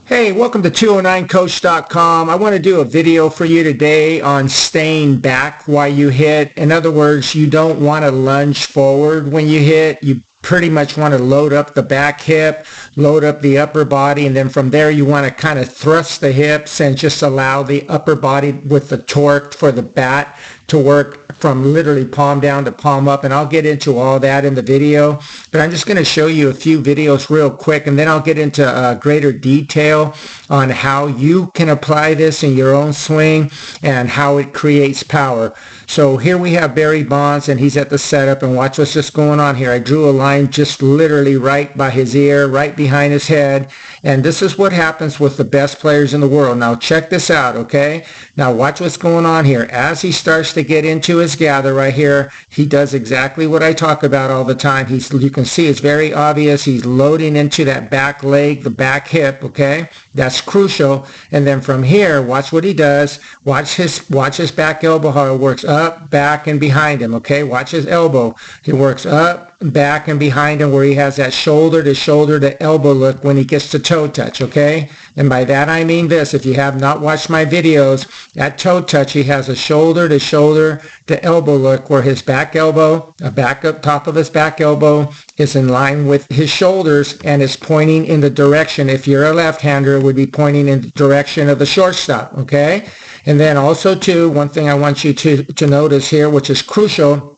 Hey, welcome to 209coach.com. I want to do a video for you today on staying back while you hit. In other words, you don't want to lunge forward when you hit. You pretty much want to load up the back hip, load up the upper body, and then from there you want to kind of thrust the hips and just allow the upper body with the torque for the bat to work from literally palm down to palm up, and I'll get into all that in the video, but I'm just going to show you a few videos real quick, and then I'll get into greater detail on how you can apply this in your own swing and how it creates power. So here we have Barry Bonds, and he's at the setup, and watch what's just going on here. I drew a line just literally right by his ear, right behind his head, and this is what happens with the best players in the world. Now check this out, okay? Now watch what's going on here. As he starts to get into his gather right here, he does exactly what I talk about all the time. You can see it's very obvious. He's loading into that back leg, the back hip, okay? That's crucial. And then from here, watch what he does. Watch his back elbow, how it works up, back, and behind him, okay? Watch his elbow. He works up, back, and behind him where he has that shoulder to elbow look when he gets to toe touch, okay? And by that I mean this: if you have not watched my videos, at toe touch he has a shoulder to elbow look where his back elbow, back up top of his back elbow is in line with his shoulders and is pointing in the direction. If you're a left-hander, it would be pointing in the direction of the shortstop, okay? And then also too, one thing I want you to notice here, which is crucial,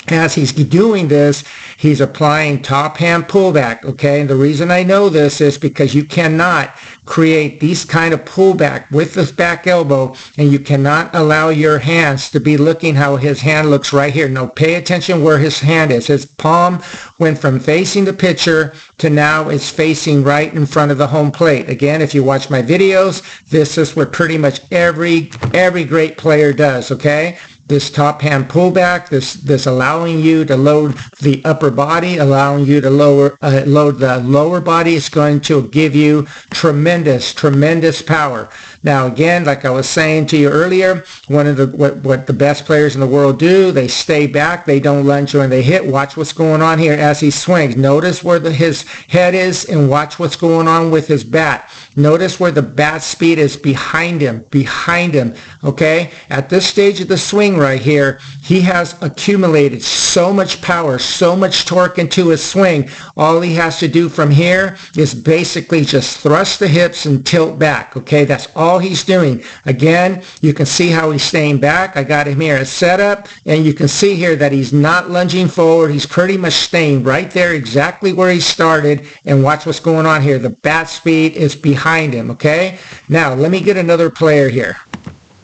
as he's doing this, he's applying top hand pullback, okay? And the reason I know this is because you cannot create these kind of pullback with this back elbow, and you cannot allow your hands to be looking how his hand looks right here. No, pay attention where his hand is. His palm went from facing the pitcher to now it's facing right in front of the home plate. Again, if you watch my videos, this is what pretty much every great player does, okay? This top hand pullback, this allowing you to load the upper body, allowing you to load the lower body, is going to give you tremendous power. Now again, like I was saying to you earlier, one of what the best players in the world do, they stay back, they don't lunge when they hit. Watch what's going on here as he swings. Notice where his head is, and watch what's going on with his bat. Notice where the bat speed is behind him, okay? At this stage of the swing right here, he has accumulated so much power, so much torque into his swing. All he has to do from here is basically just thrust the hips and tilt back, okay? That's all he's doing. Again, you can see how he's staying back. I got him here at setup, and you can see here that he's not lunging forward. He's pretty much staying right there exactly where he started, and watch what's going on here. The bat speed is behind him, okay? Now, let me get another player here.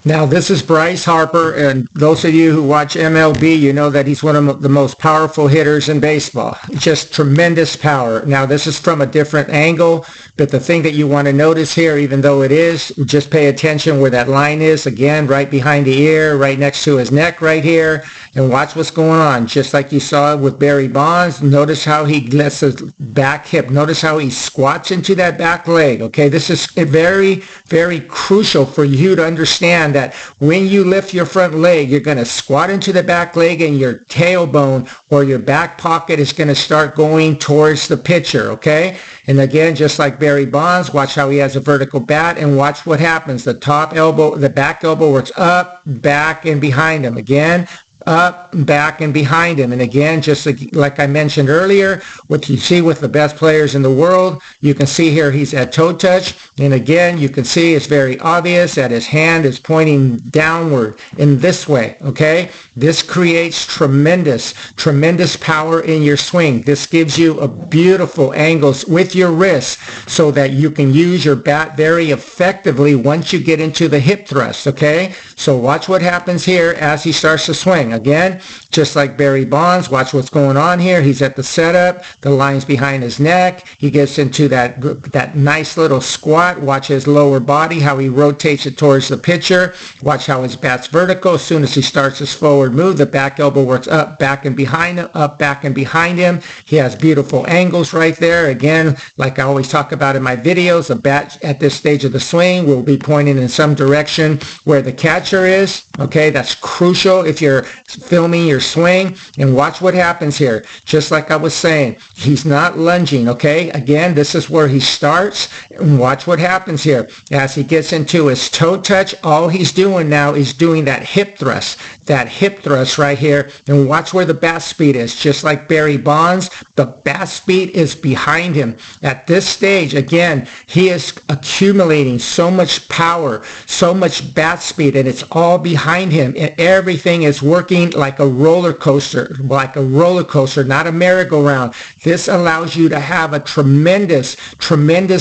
Now, this is Bryce Harper, and those of you who watch MLB, you know that he's one of the most powerful hitters in baseball. Just tremendous power. Now, this is from a different angle, but the thing that you want to notice here, even though it is, just pay attention where that line is. Again, right behind the ear, right next to his neck right here, and watch what's going on. Just like you saw with Barry Bonds, notice how he lets his back hip, notice how he squats into that back leg, okay? This is very crucial for you to understand that when you lift your front leg, you're going to squat into the back leg, and your tailbone or your back pocket is going to start going towards the pitcher, okay? And again, just like Barry Bonds, watch how he has a vertical bat, and watch what happens. The back elbow works up, back, and behind him. Again, up, back, and behind him. And again, just like I mentioned earlier, what you see with the best players in the world, you can see here he's at toe touch. And again, you can see it's very obvious that his hand is pointing downward in this way, okay? This creates tremendous power in your swing. This gives you a beautiful angles with your wrist so that you can use your bat very effectively once you get into the hip thrust, okay? So watch what happens here as he starts to swing. Again, just like Barry Bonds, watch what's going on here. He's at the setup. The line's behind his neck. He gets into that nice little squat. Watch his lower body, how he rotates it towards the pitcher. Watch how his bat's vertical. As soon as he starts his forward move, the back elbow works up, back, and behind him, up, back, and behind him. He has beautiful angles right there. Again, like I always talk about in my videos, the bat at this stage of the swing will be pointing in some direction where the catcher is. Okay, that's crucial if you're filming your swing, and watch what happens here. Just like I was saying, he's not lunging, okay? Again, this is where he starts, and watch what happens here. As he gets into his toe touch, all he's doing now is doing that hip thrust right here, and watch where the bat speed is. Just like Barry Bonds, the bat speed is behind him. At this stage, again, he is accumulating so much power, so much bat speed, and it's all behind him, and everything is working like a roller coaster, not a merry-go-round. This allows you to have a tremendous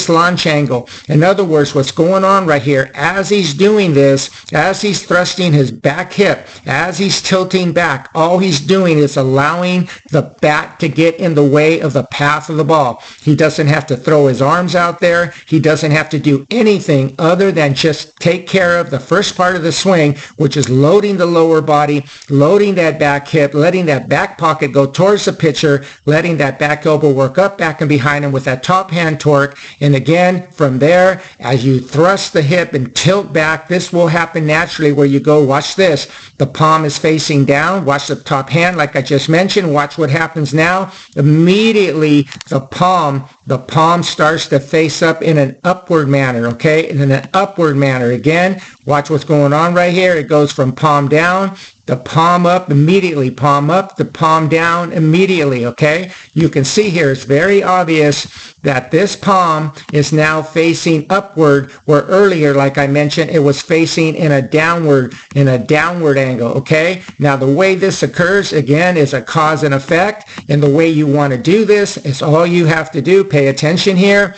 launch angle. In other words, what's going on right here, as he's doing this, as he's thrusting his back hip, as he's tilting back, all he's doing is allowing the bat to get in the way of the path of the ball. He doesn't have to throw his arms out there. He doesn't have to do anything other than just take care of the first part of the swing, which is loading the lower body, loading that back hip, letting that back pocket go towards the pitcher, letting that back elbow work up, back, and behind him with that top hand torque. And again, from there, as you thrust the hip and tilt back, this will happen naturally where you go, watch this. The palm is facing down. Watch the top hand like I just mentioned. Watch what happens now. Immediately, the palm starts to face up in an upward manner, okay? In an upward manner. Again, watch what's going on right here. It goes from palm down, the palm up immediately, palm up, the palm down immediately, okay? You can see here, it's very obvious that this palm is now facing upward, where earlier, like I mentioned, it was facing in a downward angle, okay? Now, the way this occurs, again, is a cause and effect, and the way you want to do this is all you have to do, pay attention here.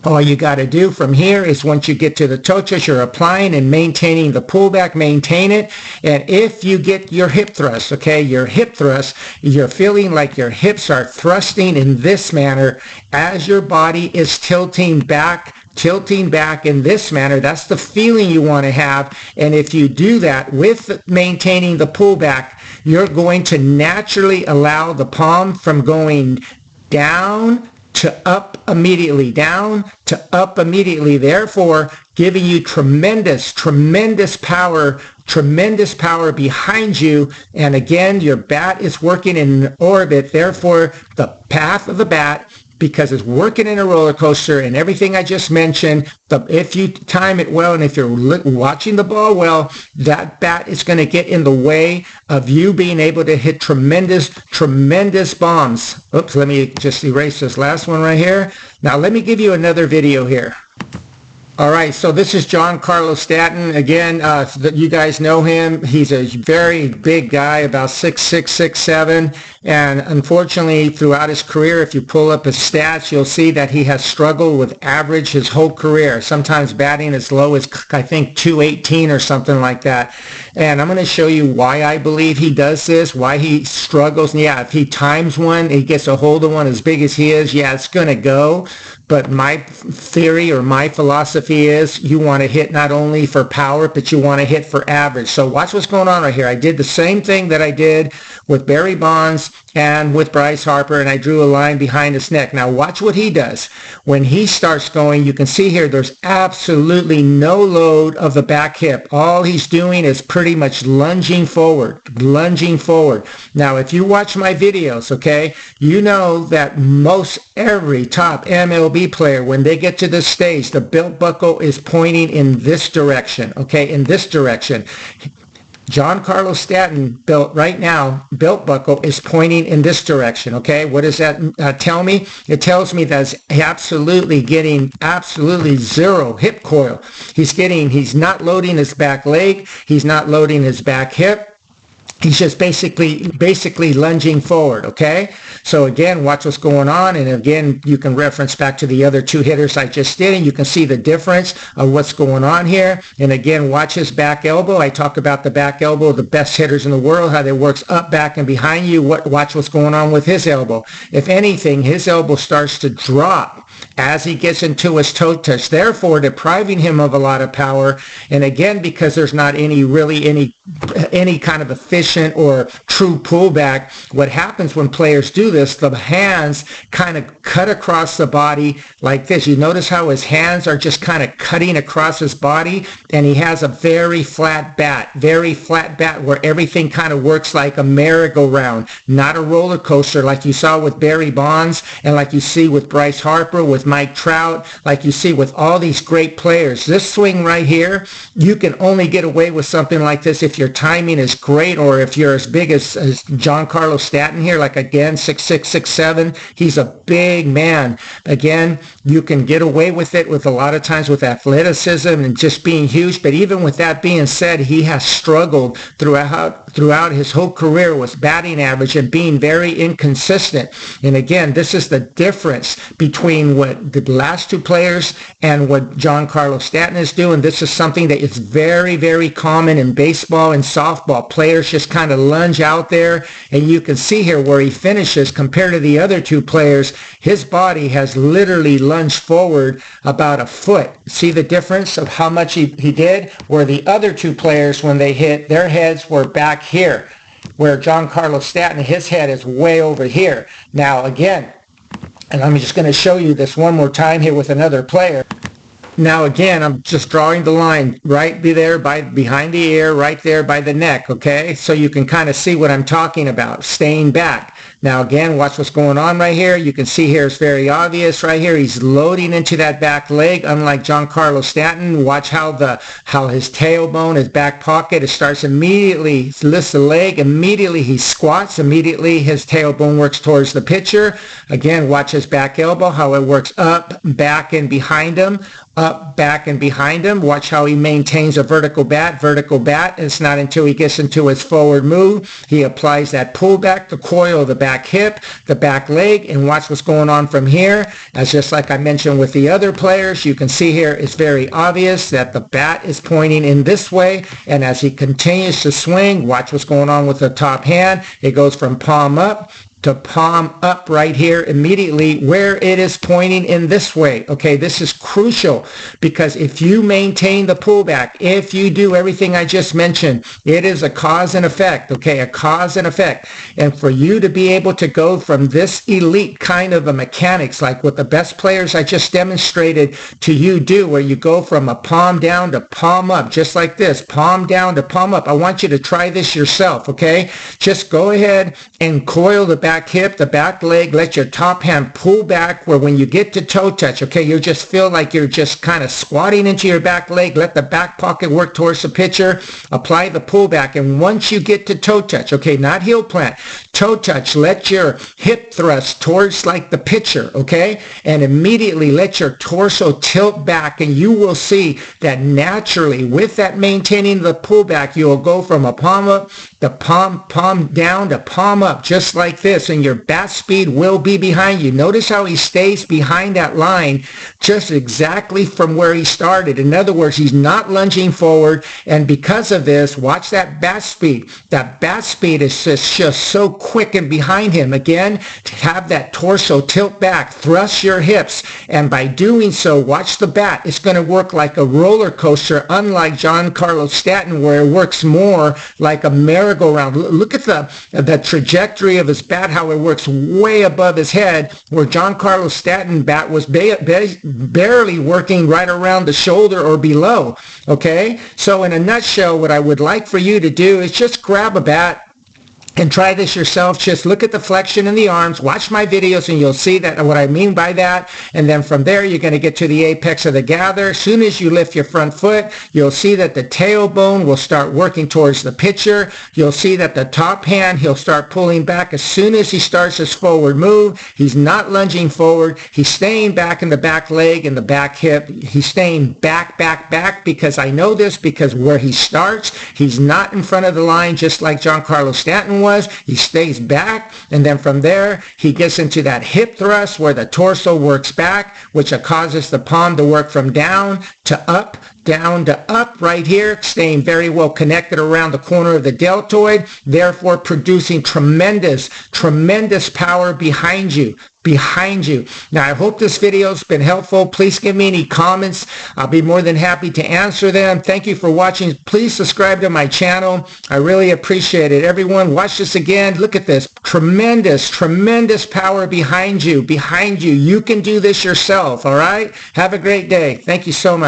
All you got to do from here is once you get to the toe touch, you're applying and maintaining the pullback, maintain it. And if you get your hip thrust, okay, your hip thrust, you're feeling like your hips are thrusting in this manner as your body is tilting back in this manner. That's the feeling you want to have. And if you do that with maintaining the pullback, you're going to naturally allow the palm from going down to up immediately, down to up immediately, therefore giving you tremendous power behind you. And again, your bat is working in an orbit, therefore the path of the bat, because it's working in a roller coaster and everything I just mentioned, if you time it well and if you're watching the ball well, that bat is going to get in the way of you being able to hit tremendous bombs. Oops, let me just erase this last one right here. Now let me give you another video here. All right, so this is Giancarlo Stanton. Again, you guys know him. He's a very big guy, about 6'6", 6'7", and unfortunately, throughout his career, if you pull up his stats, you'll see that he has struggled with average his whole career, sometimes batting as low as, I think, 218 or something like that. And I'm going to show you why I believe he does this, why he struggles. And yeah, if he times one, he gets a hold of one as big as he is, yeah, it's going to go. But my theory or my philosophy is you want to hit not only for power, but you want to hit for average. So watch what's going on right here. I did the same thing that I did with Barry Bonds and with Bryce Harper, and I drew a line behind his neck. Now watch what he does. When he starts going, you can see here there's absolutely no load of the back hip. All he's doing is pretty much lunging forward. Now, if you watch my videos, okay, you know that most every top MLB player, when they get to this stage, the belt buckle is pointing in this direction, okay, in this direction. Giancarlo Stanton belt buckle is pointing in this direction, okay? What does that tell me? It tells me that he's getting zero hip coil. He's not loading his back leg. He's not loading his back hip. He's just basically lunging forward, okay? So again, watch what's going on. And again, you can reference back to the other two hitters I just did, and you can see the difference of what's going on here. And again, watch his back elbow. I talk about the back elbow, the best hitters in the world, how they works up, back, and behind you. Watch what's going on with his elbow. If anything, his elbow starts to drop as he gets into his toe touch, therefore depriving him of a lot of power. And again, because there's not any kind of efficient or true pullback, what happens when players do this, the hands kind of cut across the body like this. You notice how his hands are just kind of cutting across his body, and he has a very flat bat where everything kind of works like a merry-go-round, not a roller coaster like you saw with Barry Bonds and like you see with Bryce Harper, with Mike Trout, like you see with all these great players. This swing right here, you can only get away with something like this if your timing is great, or if you're as big as Giancarlo Stanton here, like again, 6'6", 6'7". He's a big man. Again, you can get away with it with a lot of times with athleticism and just being huge. But even with that being said, he has struggled throughout his whole career with batting average and being very inconsistent. And again, this is the difference between what the last two players and what Giancarlo Stanton is doing. This is something that is very, very common in baseball and softball. Players just kind of lunge out there, and you can see here where he finishes compared to the other two players. His body has literally lunged forward about a foot. See the difference of how much he did? Where the other two players, when they hit, their heads were back here, where Giancarlo Stanton, his head is way over here. Now again, and I'm just going to show you this one more time here with another player. Now again, I'm just drawing the line right there behind the ear, right there by the neck, okay? So you can kind of see what I'm talking about, staying back. Now again, watch what's going on right here. You can see here it's very obvious right here. He's loading into that back leg, unlike Giancarlo Stanton. Watch how his tailbone, his back pocket, it starts immediately, he lifts the leg, immediately he squats, immediately his tailbone works towards the pitcher. Again, watch his back elbow, how it works up, back, and behind him. Up, back, and behind him. Watch how he maintains a vertical bat. It's not until he gets into his forward move. He applies that pullback, the coil, the back hip, the back leg, and watch what's going on from here. As just like I mentioned with the other players, you can see here it's very obvious that the bat is pointing in this way, and as he continues to swing, watch what's going on with the top hand. It goes from palm up to palm up right here immediately where it is pointing in this way. Okay, this is crucial because if you maintain the pullback, if you do everything I just mentioned, it is a cause and effect, okay, a cause and effect. And for you to be able to go from this elite kind of a mechanics, like what the best players I just demonstrated to you do, where you go from a palm down to palm up, just like this, palm down to palm up. I want you to try this yourself, okay? Just go ahead and coil the back hip, the back leg, let your top hand pull back where when you get to toe touch, okay, you just feel like you're just kind of squatting into your back leg, let the back pocket work towards the pitcher, apply the pullback, and once you get to toe touch, okay, not heel plant, toe touch, let your hip thrust towards like the pitcher, okay, and immediately let your torso tilt back, and you will see that naturally with that maintaining the pullback, you will go from a palm up to palm down to palm up, just like this, and your bat speed will be behind you. Notice how he stays behind that line just exactly from where he started. In other words, he's not lunging forward, and because of this, watch that bat speed. That bat speed is just so quick and behind him. Again, to have that torso tilt back, thrust your hips, and by doing so, watch the bat. It's going to work like a roller coaster, unlike Giancarlo Stanton, where it works more like a merry-go-round. Look at the trajectory of his bat, how it works way above his head, where Giancarlo Stanton bat was barely working right around the shoulder or below. Okay, so in a nutshell, what I would like for you to do is just grab a bat and try this yourself. Just look at the flexion in the arms, watch my videos, and you'll see that what I mean by that. And then from there, you're going to get to the apex of the gather. As soon as you lift your front foot, you'll see that the tailbone will start working towards the pitcher. You'll see that the top hand, he'll start pulling back. As soon as he starts his forward move, he's not lunging forward. He's staying back in the back leg and the back hip. He's staying back, because I know this, because where he starts, he's not in front of the line, just like Giancarlo Stanton was. He stays back, and then from there he gets into that hip thrust where the torso works back, which causes the palm to work from down to up down to up right here, staying very well connected around the corner of the deltoid, therefore producing tremendous power behind you. Now, I hope this video has been helpful. Please give me any comments. I'll be more than happy to answer them. Thank you for watching. Please subscribe to my channel. I really appreciate it. Everyone, watch this again. Look at this. Tremendous power behind you. You can do this yourself, all right? Have a great day. Thank you so much.